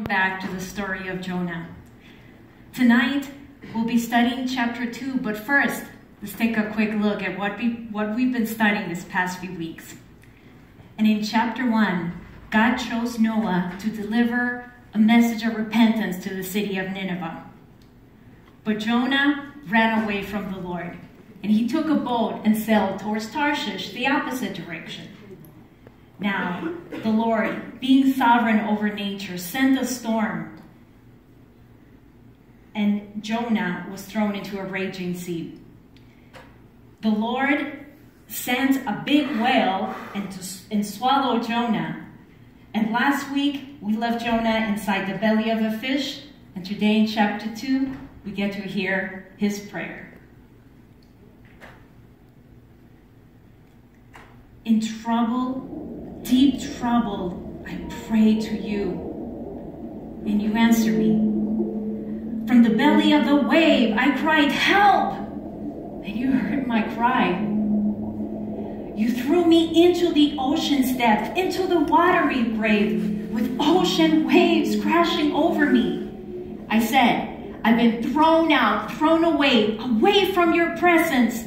Back to the story of Jonah. Tonight, we'll be studying chapter 2, but first, let's take a quick look at what we've been studying this past few weeks. And in chapter 1, God chose Noah to deliver a message of repentance to the city of Nineveh. But Jonah ran away from the Lord, and he took a boat and sailed towards Tarshish, the opposite direction. Now, the Lord, being sovereign over nature, sent a storm, and Jonah was thrown into a raging sea. The Lord sent a big whale and swallowed Jonah. And last week, we left Jonah inside the belly of a fish, and today in chapter 2, we get to hear his prayer. In trouble, deep trouble, I pray to you, and you answer me. From the belly of the wave, I cried, help, and you heard my cry. You threw me into the ocean's depth, into the watery grave, with ocean waves crashing over me. I said, I've been thrown out, thrown away from your presence.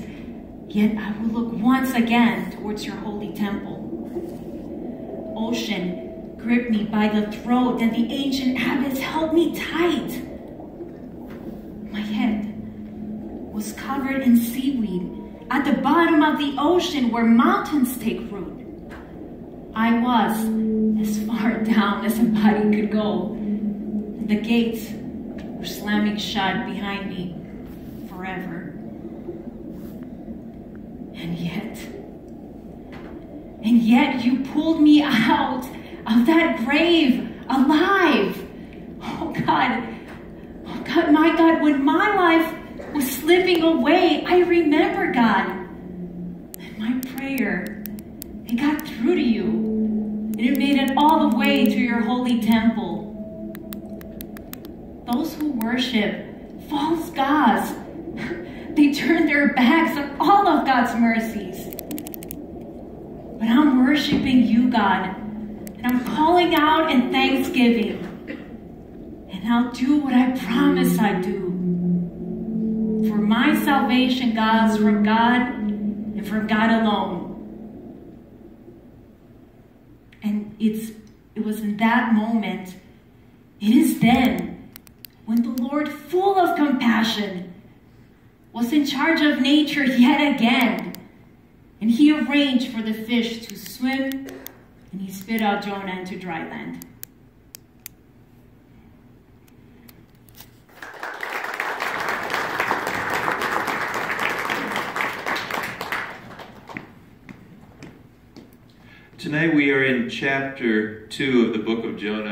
Yet I will look once again towards your holy temple. Ocean gripped me by the throat, and the ancient abyss held me tight. My head was covered in seaweed at the bottom of the ocean where mountains take root. I was as far down as a body could go. The gates were slamming shut behind me forever. And yet you pulled me out of that grave alive. Oh God, my God, when my life was slipping away, I remember, God, and my prayer, it got through to you, and it made it all the way to your holy temple. Those who worship false gods, they turn their backs on all of God's mercies. But I'm worshiping you, God, and I'm calling out in thanksgiving. And I'll do what I promise I'd do. For my salvation, God's from God and from God alone. And it was in that moment, it is then, when the Lord, full of compassion, was in charge of nature yet again. And he arranged for the fish to swim, and he spit out Jonah into dry land. Tonight we are in chapter 2 of the book of Jonah.